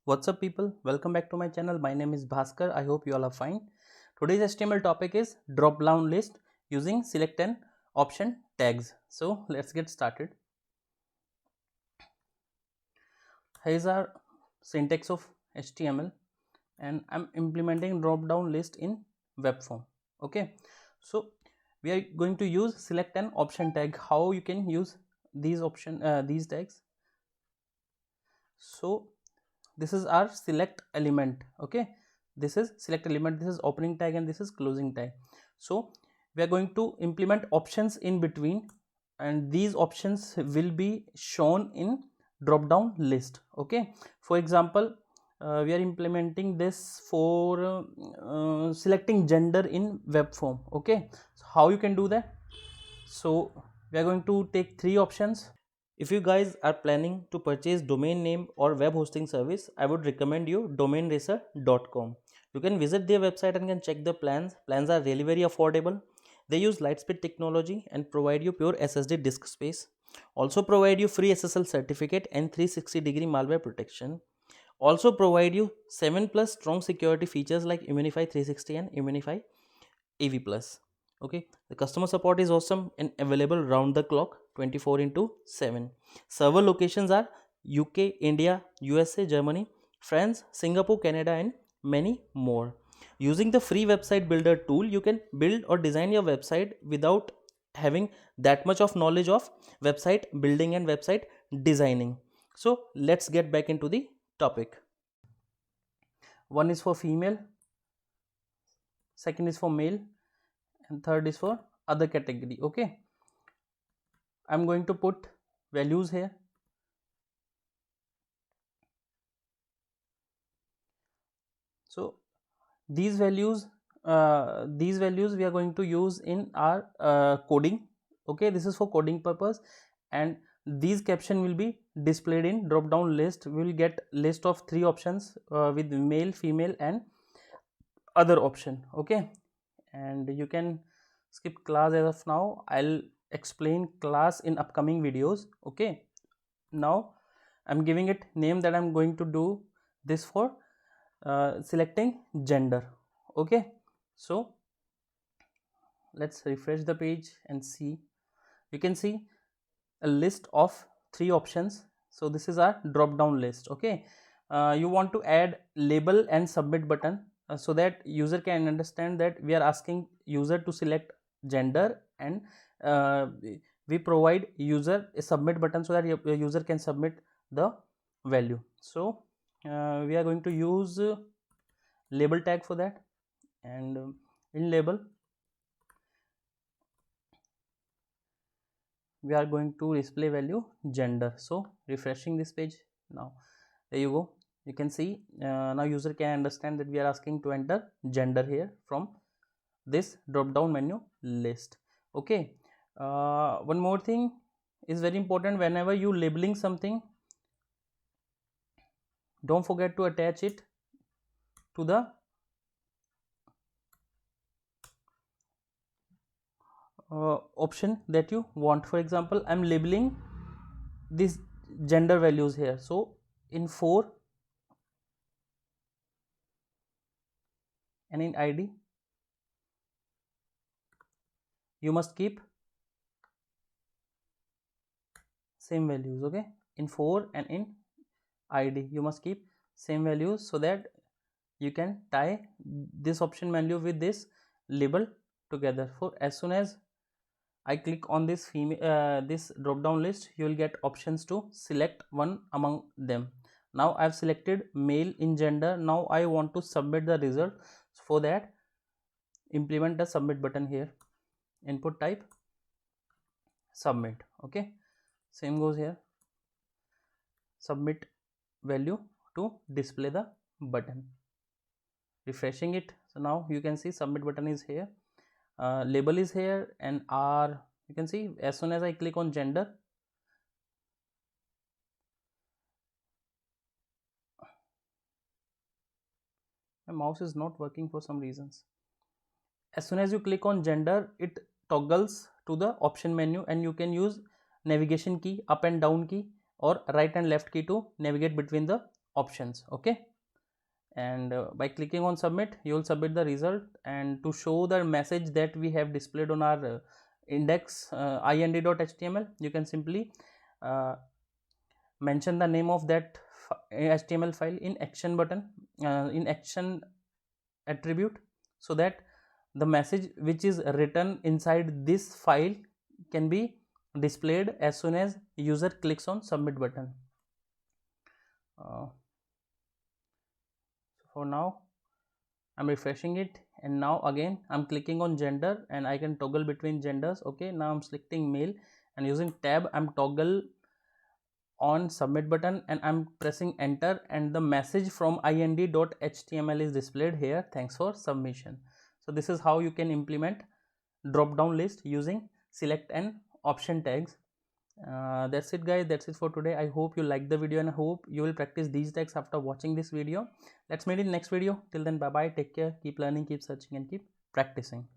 What's up people, welcome back to my channel. My name is Bhaskar. I hope you all are fine. Today's HTML topic is drop down list using select and option tags. So let's get started. Here's our syntax of HTML and I'm implementing drop down list in web form. Okay, so we are going to use select and option tag. How you can use these tags? So this is our select element. Okay, this is select element, this is opening tag and this is closing tag. So we are going to implement options in between and these options will be shown in drop down list. Okay, for example, we are implementing this for selecting gender in web form. Okay, so how you can do that? So we are going to take three options. If you guys are planning to purchase domain name or web hosting service, I would recommend you domainracer.com. You can visit their website and can check the plans. Plans are really very affordable. They use Lightspeed technology and provide you pure SSD disk space. Also provide you free SSL certificate and 360-degree malware protection. Also provide you 7 plus strong security features like Immunify 360 and Immunify AV plus. Okay, the customer support is awesome and available round the clock 24 into 7. Server locations are UK, India, USA, Germany, France, Singapore, Canada and many more. Using the free website builder tool, you can build or design your website without having that much of knowledge of website building and website designing. So let's get back into the topic. One is for female, second is for male, and third is for other category. Okay, I'm going to put values here. So these values we are going to use in our coding. Okay, this is for coding purpose and these caption will be displayed in drop down list. We will get list of three options with male, female and other option. Okay, and you can skip class as of now. I'll explain class in upcoming videos. Okay, now I'm giving it name that I'm going to do this for selecting gender. Okay, so let's refresh the page and see. You can see a list of three options. So this is our drop down list. Okay, you want to add label and submit button so that user can understand that we are asking user to select gender and uh, we provide user a submit button so that your user can submit the value. So we are going to use label tag for that, and in label we are going to display value gender. So refreshing this page now, there you go. You can see now user can understand that we are asking to enter gender here from this drop down menu list. Okay, one more thing is very important. Whenever you labeling something, don't forget to attach it to the option that you want. For example, I'm labeling these gender values here. So in 4 and in id you must keep same values. Okay, in 4 and in id you must keep same values so that you can tie this option value with this label together. For as soon as I click on this this drop down list, you will get options to select one among them. Now I've selected male in gender. Now I want to submit the result. For that, implement the submit button here. Input type submit. Okay, same goes here. Submit value to display the button. Refreshing it. So now you can see submit button is here. Label is here and R. You can see as soon as I click on gender, my mouse is not working for some reasons. As soon as you click on gender, it toggles to the option menu and you can use navigation key, up and down key or right and left key to navigate between the options. Okay, and by clicking on submit, you will submit the result, and to show the message that we have displayed on our index ind.html, you can simply mention the name of that HTML file in action button, in action attribute, so that the message which is written inside this file can be displayed as soon as user clicks on submit button. For now I'm refreshing it, and now again I'm clicking on gender, and I can toggle between genders. Okay, now I'm selecting male, and using tab I'm toggle on submit button, and I'm pressing enter, and the message from ind.html is displayed here. Thanks for submission. So this is how you can implement drop down list using select and option tags. That's it guys, that's it for today. I hope you liked the video, and I hope you will practice these tags after watching this video. Let's meet in next video. Till then, bye bye, take care, keep learning, keep searching, and keep practicing.